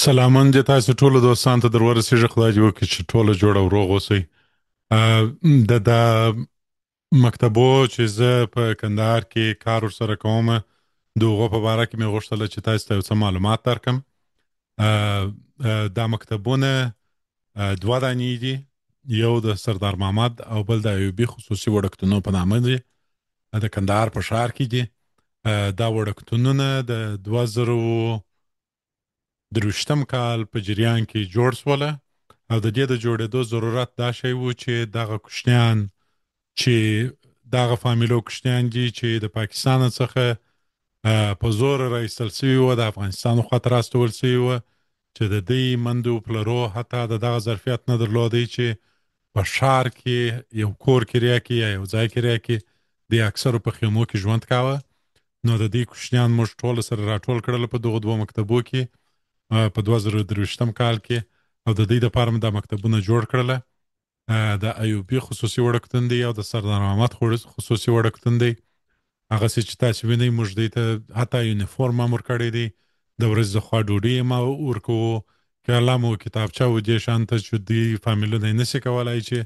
سلامون دي تاسو ټولو دوستانو ته در ورسېږي. خدای دې وکړي چې ټوله جوړه او روغ اوسئ. د مکتبو چې زه په کندهار کې کار ورسره کوم، د هغو په باره کې مې غوښتله چې تاسو ته یو څه معلومات درکړم. دا مکتبونه دوه دانې دي، یو د سردار محمد او بل د ایوبي خصوصي وړکتونو په نامه دي. د کندهار په ښار کې دي. دا وړکتونونه د 2023 کال په جریان کې جوړ سوله، او د دې د جوړېدو ضرورت دا شی و چې دغه کوشنیان چې دغه فامیلو کوشنیان دي چې د پاکستان څخه په زور راایستل سوي و، د افغانستان خواته راستول سوي و، چې د دې مندو پلرو حتی د دغه ظرفیت نه درلودی چې په ښار کې یو کور کرایه کړي یا یو ځای کرایه کړي. د اکثرو په خیمو کې ژوند کاوه. نو د دې کوشنیان موږ ټول سره راټول کړل په دغه دوه مکتبو کې په 2023 کال کې، او د دې لپاره دا مکتبونه جوړ کړل. د ایوبي خصوصي وړکتون دی او د سردار محمد خصوصي وړکتون دی. هغه چې تاسو وینئ موږ دې ته حتی یونیفورم هم ورکړی دی، د ورځې د خوا ډوډۍ هم ورکوو، قلم او کتابچه و دې شان ته چې دې فامیلونه یې نشي کولی چې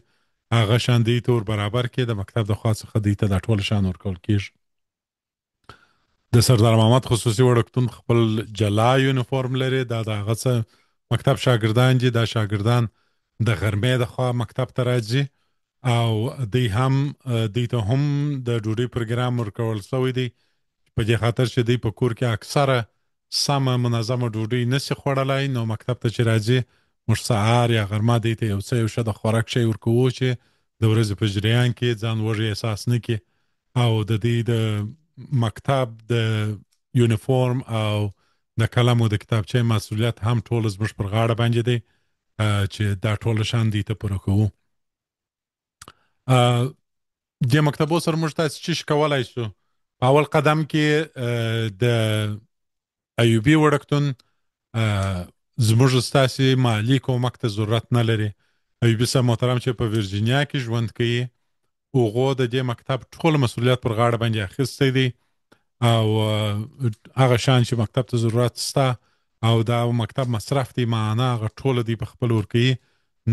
هغه شان دې ته ور برابر کړي. د مکتب د خوا څخه دې ته دا ټول شان ورکول کېږي. د سردار محمد خصوصي وړکتون خپل جلا یونیفورم لري. دا د هغه څه مکتب شاګردان دي. دا شاګردان د غرمې د خوا مکتب ته راځي، او دوی ته هم د ډوډۍ پروګرام ورکول شوی دی، په دې خاطر چې دوی په کور کې اکثره سمه منظمه ډوډۍ نشي خوړلی. نو مکتب ته چې راځي موږ سهار یا غرمه دوی ته یو څه یو ښه د خوراک شی ورکوو چې د ورځې په جریان کې ځان وږی احساس نه کړي. او د دې د مکتب د یونیفورم او د قلم او د کتابچې مسؤلیت هم ټول زموږ پر غاړه باندې دی چې دا ټول شان دي ته پوره کوو. د مکتبو سره موږ تاسو چې کولای شو، په اول قدم کې د ایوبي وړکتون زموږ ستاسو مالی کومک ته ضرورت نه لري. ایوبي صاحب محترم چې په ورجینیا کې ژوند کوي، هغه د دې مکتب ټول مسؤلیت پر غاړه باندې اخیستی دی، او هغه شان چې مکتب ته ضرورت سته او دا مکتب مصرف دی معنا هغه ټول دی په خپل ورکوي.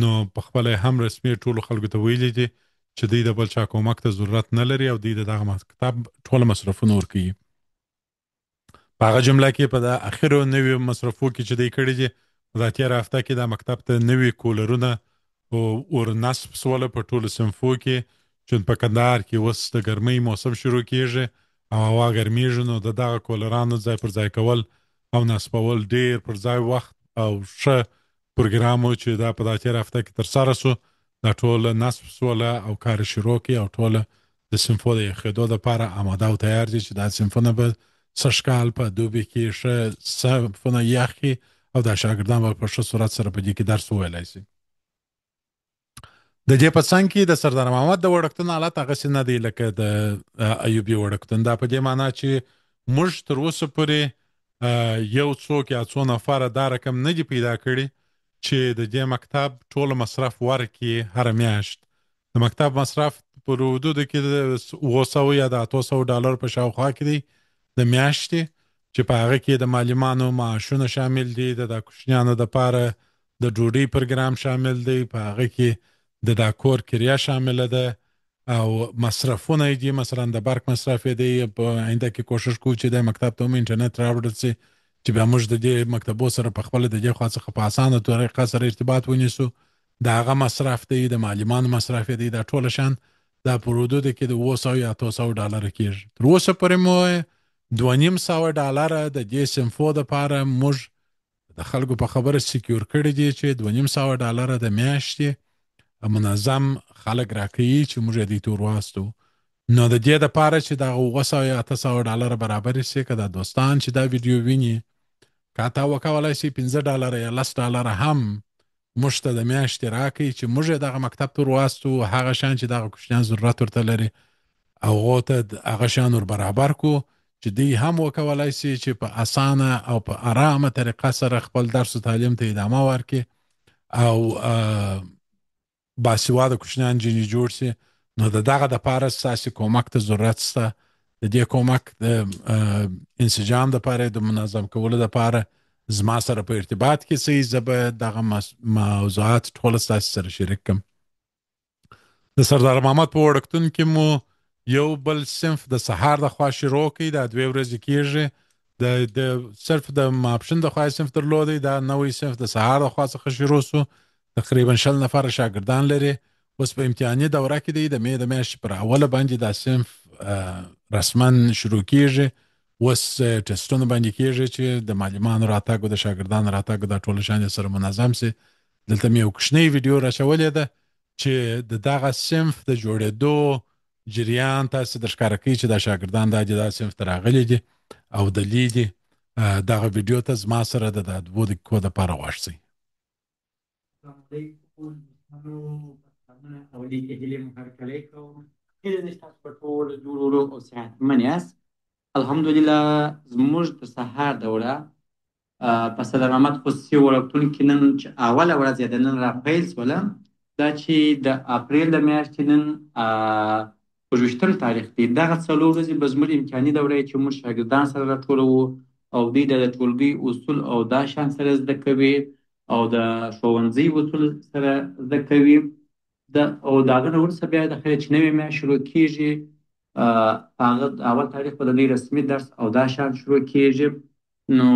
نو په خپل هم رسمي ټولو خلکو ته ویلي دي چې دوی د بل چا کومک ته ضرورت نه لري، او دوی دغه مکتب ټول مصرفونه ورکوي. په هغه جمله کې په د اخرو نوي مصرفو کې چې دوی کړي دي، په دا تېره هفته کې دا مکتب ته نوي کولرونه ور نصب سوله په ټولو صنفو کې، چې په کندهار کې اوس د ګرمۍ موسم شروع کیږي او هوا ګرمیږي. نو د دغه کولرانو ځای پر ځای کول او نصبول ډیر پر ځای وخت او ښه پروګرام و چې دا په دا تېره هفته کې ترسره سو. دا ټول نصب سوله او کار شروع کړي، او ټول د صنفو د یخېدو لپاره آماده او تیار دي چې دا صنفونه به سږ کال په دوبي کې ښه صنفونه یخ کړي او دا شاګردان به په ښه صورت سره په دې کې درس وویلی شي. د دې په څنګ کې د سردار محمد د وړکتون حالت هغسې نه دی لکه د ایوبي وړکتون. دا په دې معنا چې موږ تر اوسه پورې یو څوک یا څو نفره دا رقم نه دي پیدا کړي چې د دې مکتب ټول مصرف ورکړي هره میاشت. د مکتب مصرف په حدودو کې د 700 یا د 800 ډالر په شاوخوا کې دی د میاشتې، چې په هغه کې د معلمانو معاشونه شامل دي، د کوشنیانو دپاره د ډوډۍ پروګرام شامل دی، په هغه کې د دا کور کرایه شامله ده، او مصرفونه دي مثلا د برق مصرف دی. په آینده کې کوشش کوو چې د مکتب ته هم انټرنیټ راوړل شي چې بیا موږ د دې مکتبو سره په خپله د دې خوا څخه په اسانه طریقه سره ارتباط ونیسو. د هغه مصرف دی، د معلمانو مصرف دی، دا ټول شان دا په حدودو کې د 700 یا 800 ډالر کېږي. تر اوسه پورې مو 2500 ډالر د دې صنفو دپاره موږ د خلکو په خبره سکیور کړي دي چې 2500 ډالر د میاشتې منظم خلک راکوي چې موږ یې دې ته ورواستو. نو د دې دپاره چې دغه 700 یا 800 ډالر برابر شي، که دا دوستان چې دا ویډیو ویني که تا وکولی شي 15 ډالر یا 10 ډالر هم موږ ته د میاشتې راکوي چې موږ یې دغه مکتب ته ورواستو، هغه شان چې دغه کوشنیان ضرورت ورته لري هغو ته هغه شان ور برابر کو، چې دوی هم وکولی شي چې په اسانه او په ارامه طریقه سره خپل درس و تعلیم ته ادامه ورکړي او باسواده کوشنیان ځینې جوړ شي. نو د دغه دپاره ستاسې کومک ته ضرورت شته. د دې کومک د انسجام دپاره، د منظم کولو دپاره زما سره په ارتباط کې سي، زه به دغه موضوعات ټول ستاسو سره شریک کړم. د سردار محمد په وړکتون کې مو یو بل صنف د سهار د خوا شروع کړي، دا 2 ورځې کېږي. د صرف د ماپښین د خوا صنف درلودی، دا نوې صنف د سهار د خوا څخه شروع سو. تقریبا 100 نفر شاګردان لري. اوس په امتحاني دوره کې دی، د مې د میاشتې پر اوله باندې دا صنف رسما شروع کېږي. اوس ټسټونه باندې کېږي چې د معلمانو راتګ او د شاګردانو راتګ دا ټول شان سره منظم سي. دلته مې یو کوچنی ویډیو راچولې ده چې د دغه صنف د جوړېدو جریان تاسو د ښکاره کوي چې دا شاګردان د دا صنف ته راغلي دي او دلې دي. دغه ویډیو ته زما سره د 2 دقیقو دپاره غوږ شئ. السلام علیکم او لیکې هیلې مو هرکلی کوم. هیله ده چې تاسو به ټول جوړ وروغ او صحتمند یاست. الحمدلله زموږ د سهار دوره په سردار محمد خصوصي وړکتون کې نن چې اوله ورځ یې د نن راپیل شوله، دا چې د اپریل د میاشتې نن 28 تاریخ دی. دغه 4 ورځې به زموږ امتحاني دوره چې موږ شاګردان سره راټولوو او دوی د ټولګي اصول او دا شان سره زده کوي او د ښوونځي اصول سره زده کوي. او د هغه نه وروسته بیا د خیر چې نوې میاشت شروع کېږي، هغه اول تاریخ به د دوی رسمي درس او دا شان شروع کېږي. نو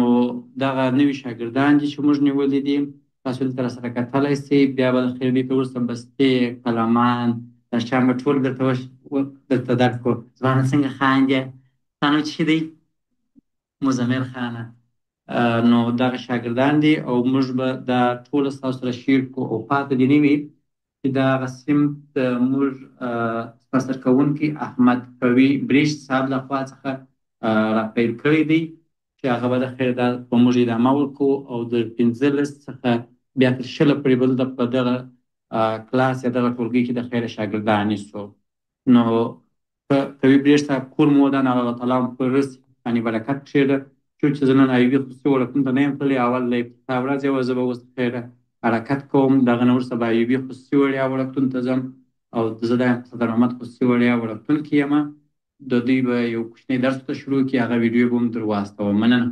دغه نوي شاګردان دي چې موږ نیولي دي، تاسو دلته راسره کتلی سئ. بیا به د خیر دوی ته وروسته بستې، قلمان، دا شیان به ټول درته درک کړو. ځوانه څنګه خاندې؟ ستا نوم څه شي دی؟ مزمل خانه. نو دغه شاګردان دي او موږ به دا ټوله ستاسو سره شیر کړو. او پاتې دې نه وي چې دغه صنف د موږ سپانسر کوونکي احمد قوي بریش صاحب له خوا څخه راپیل کړی دی، چې هغه به د خیر دا په موږ ادامه ورکړو او د 15 څخه بیا تر 20 پورې به دلته په دغه کلاس یا دغه ټولګي کې د خیر شاګردان نیسو. نو قوي بریش صاحب کور مو ودان، الله تعالی مو په رزق باندې برکت کښېږده. چې زه نن ایوبي خصوصي وړکتون ته نه یم تللی، اول د افتتاح ورځ یې وه، زه به اوس خیره حرکت کوم. دغه نه وروسته به ایوبي خصوصي وړیا وړکتون ته ځم او زه دا یم په سردار محمد خصوصي وړیا وړکتون کې یم. د دوی به یو کوچنی درس ته شروع کړي، هغه ویډیو به هم در واستوم. مننه.